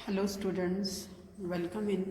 Hello students, welcome in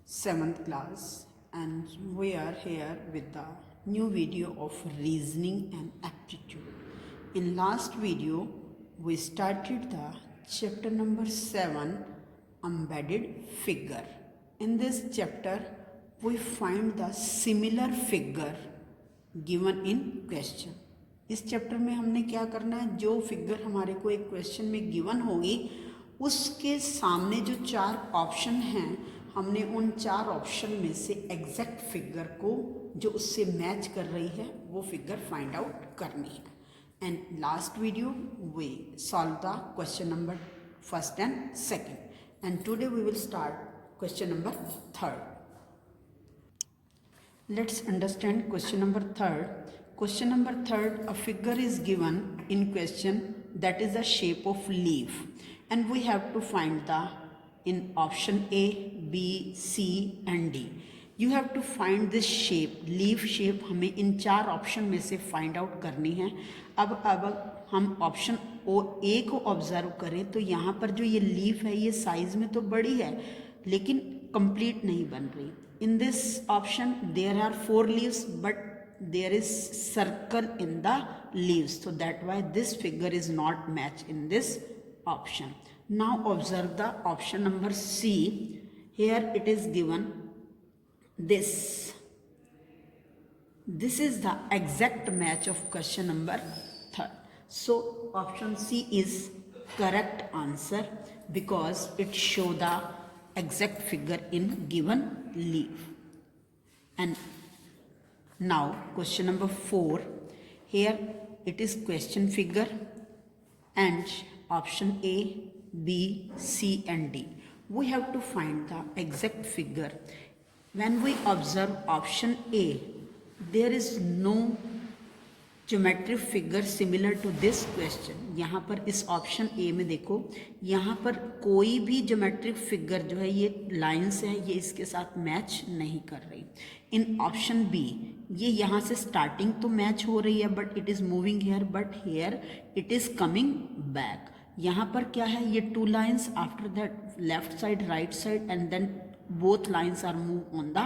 7th class and we are here with the new video of reasoning and aptitude. In last video, we started the chapter number 7, embedded figure. In this chapter, we find the similar figure given in question. इस chapter में हमने क्या करना है, जो figure हमारे को एक क्वेश्चन में गिवन होगी उसके सामने जो चार ऑप्शन हैं, हमने उन चार ऑप्शन में से एग्जैक्ट फिगर को जो उससे मैच कर रही है वो फिगर फाइंड आउट करनी है. And last video we solve the question number first and second and today we will start question number third. Let's understand question number third. Question number third, a figure is given in question that is the shape of leaf and we have to find the in option A, B, C and D. You have to find this shape, leaf shape हमें इन चार option में से find out करनी है. अब हम option A को observe करें तो यहाँ पर जो ये लीफ है ये साइज में तो बड़ी है लेकिन कंप्लीट नहीं बन रही. In this option there are 4 leaves but there is circle in the leaves, so that why this figure is not matched in this option. Now observe the option number C. Here it is given this is the exact match of question number 3. So option C is correct answer because it show the exact figure in given leaf. And now question number 4, here it is question figure and option A, B, C and D. We have to find the exact figure. When we observe option A, there is no geometric figure similar to this question. यहाँ पर इस option A में देखो, यहाँ पर कोई भी geometric figure जो है ये लाइंस है ये इसके साथ मैच नहीं कर रही. इन ऑप्शन बी ये यहाँ से स्टार्टिंग तो मैच हो रही है but it is moving here but here it is coming back. यहाँ पर क्या है, ये 2 lines after that left side right side and then both lines are moved on the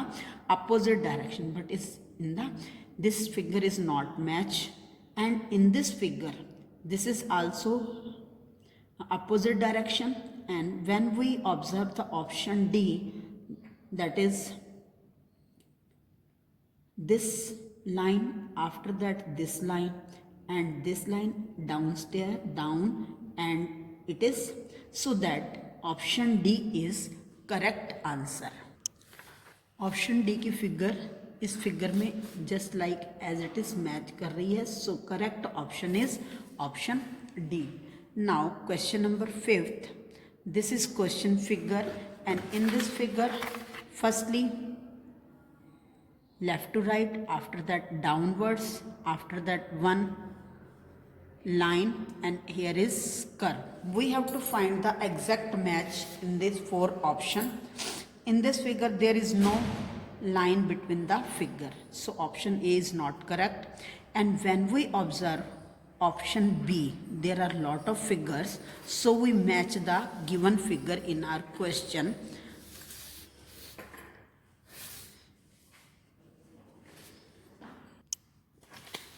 opposite direction but is in the this figure is not match. And in this figure this is also opposite direction. And when we observe the option D, that is this line after that this line and this line downstairs down and it is, so that option D is correct answer. Option D की figure इस figure में just like as it is match कर रही है. So correct option is option D. Now question number 5th. This is question figure and in this figure firstly left to right, after that downwards, after that one line and here is curve. We have to find the exact match in this 4 option. In this figure there is no line between the figure, so option A is not correct. And when we observe option B, there are lot of figures, so we match the given figure in our question.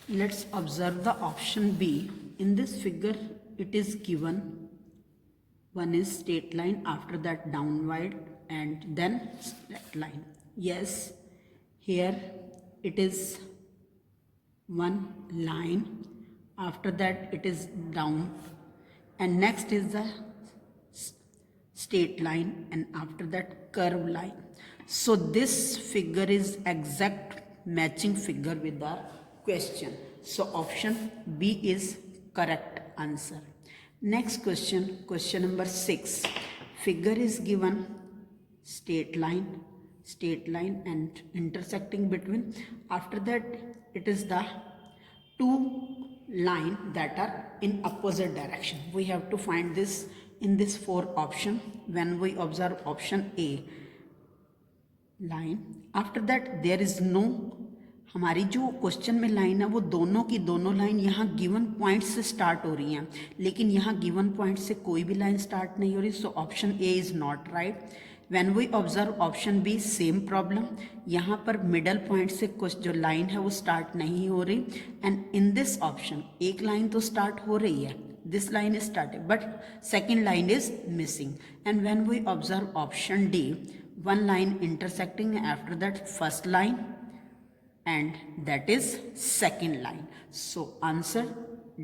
Let's observe the option B. In this figure it is given one is straight line, after that downward and then straight line. Yes, here it is one line, after that it is down and next is the straight line and after that curve line. So this figure is exact matching figure with our question. So option B is correct answer. Next question, question number 6. Figure is given straight line and intersecting between. After that it is the 2 line that are in opposite direction. We have to find this in this 4 option. When we observe option A, line, after that there is no हमारी जो question में line है वो दोनों की दोनों line यहाँ given point से स्टार्ट हो रही हैं, लेकिन यहाँ गिवन पॉइंट से कोई भी लाइन स्टार्ट नहीं हो रही, so option A is not right. When we observe option B same problem, यहाँ पर मिडल पॉइंट से कुछ जो लाइन है वो स्टार्ट नहीं हो रही, एंड इन दिस ऑप्शन एक लाइन तो स्टार्ट हो रही है, this line is started but second line is missing. And when we observe option D, one line intersecting after that first line and that is second line. So answer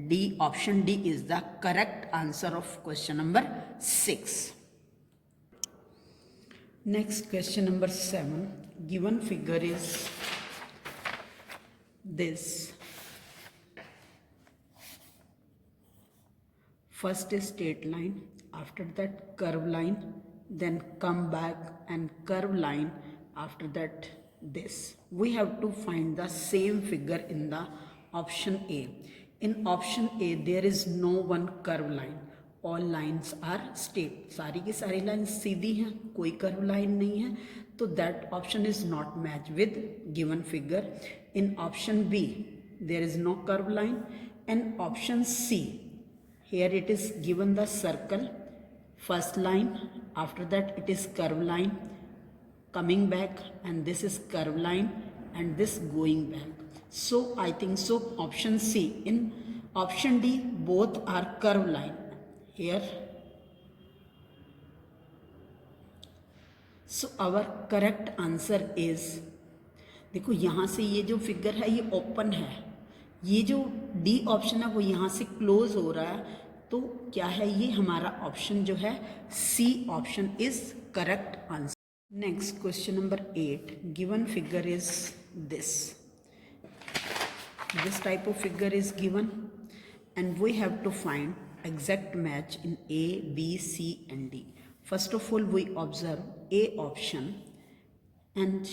D, option D is the correct answer of question number 6. Next question number 7. Given figure is this. First is straight line, after that curve line, then come back and curve line, after that this. We have to find the same figure in the option A. In option A there is no one curve line, all lines are straight, सारी की सारी lines सीधी हैं, कोई curve line नहीं है, तो that option is not matched with given figure. In option B there is no curve line, and option C, here it is given the circle, first line, after that it is curve line, coming back, and this is curve line, and this going back. So I think so option C. In option D both are curve line here. So our correct answer is, देखो यहाँ से ये जो figure है ये open है, ये जो डी ऑप्शन है वो यहाँ से क्लोज हो रहा है, तो क्या है ये हमारा ऑप्शन जो है C option is correct answer. Next question number 8. Given figure is this type of figure is given and we have to find exact match in A, B, C and D. First of all we observe A option and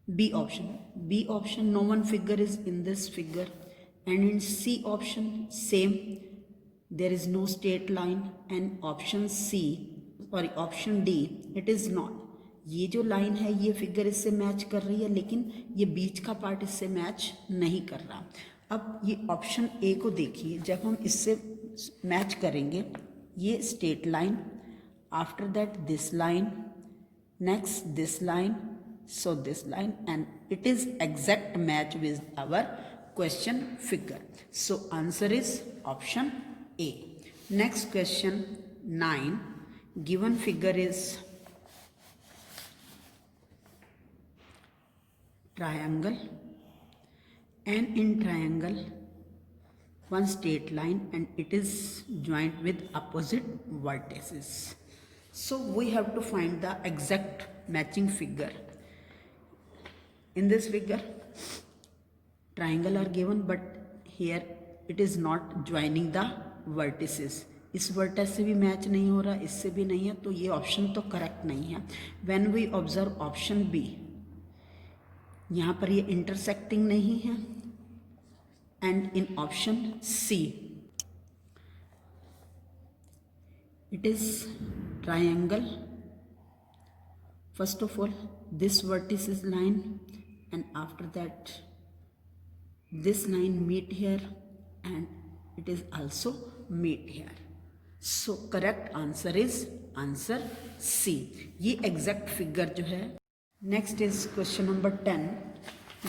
B option. B option no one figure is in this figure, and in C option same, there is no straight line, and option C और option D it is not. ये जो line है ये figure इससे match कर रही है, लेकिन ये बीच का पार्ट इससे मैच नहीं कर रहा. अब ये ऑप्शन ए को देखिए, जब हम इससे मैच करेंगे, ये straight line, after that this line, next this line, so this line, and it is exact match with our question figure. So answer is option A. Next question 9. Given figure is triangle, and in triangle one straight line and it is joined with opposite vertices. So we have to find the exact matching figure. In this figure triangle are given, but here it is not joining the vertices. इस वर्टेस से भी match नहीं हो रहा, इससे भी नहीं है, तो ये ऑप्शन तो करेक्ट नहीं है. When we observe option B, यहाँ पर ये इंटरसेक्टिंग नहीं है, and in option C it is triangle. First of all this vertex is line, and after that this line meet here and it is also meet here. So correct answer is answer C. ये exact figure जो है. Next is question number 10.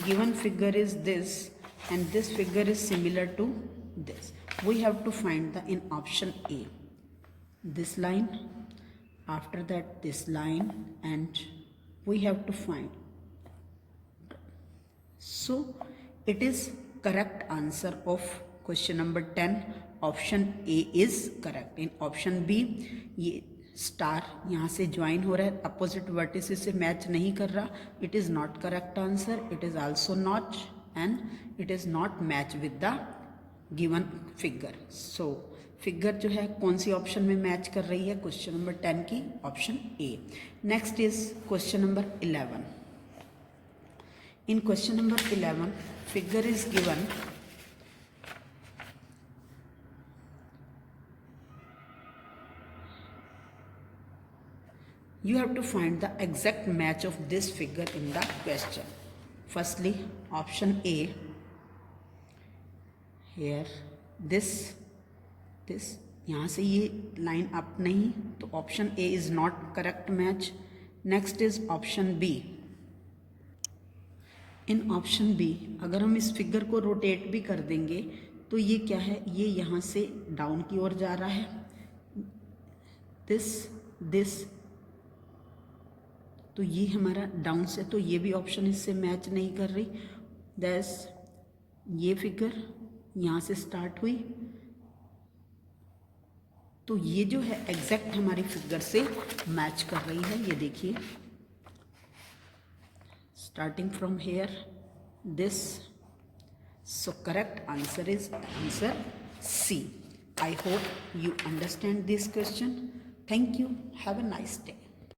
Given figure is this and this figure is similar to this. We have to find the in option A this line, after that this line, and we have to find. So it is correct answer of question number 10. option A is correct. in option B ये star यहाँ से join हो रहा है, opposite vertices से match नहीं कर रहा, it is not correct answer. It is also not, and it is not match with the given figure. So figure जो है कौन सी ऑप्शन में मैच कर रही है, क्वेश्चन नंबर 10 की option A. Next is question number 11. In question number 11 figure is given you have to find the exact match of this figure in the question. Firstly, option A. Here, this यहाँ से ये line up नहीं, तो option A is not correct match. Next is option B. In option B अगर हम इस figure को rotate भी कर देंगे तो ये क्या है, ये यहाँ से डाउन की ओर जा रहा है. दिस तो ये हमारा डाउन से, तो ये भी ऑप्शन इससे मैच नहीं कर रही. दैस ये फिगर यहाँ से स्टार्ट हुई, तो ये जो है एग्जैक्ट हमारी फिगर से मैच कर रही है. ये देखिए, starting from here this. So correct answer is answer C. I hope you understand this question. Thank you. Have a nice day.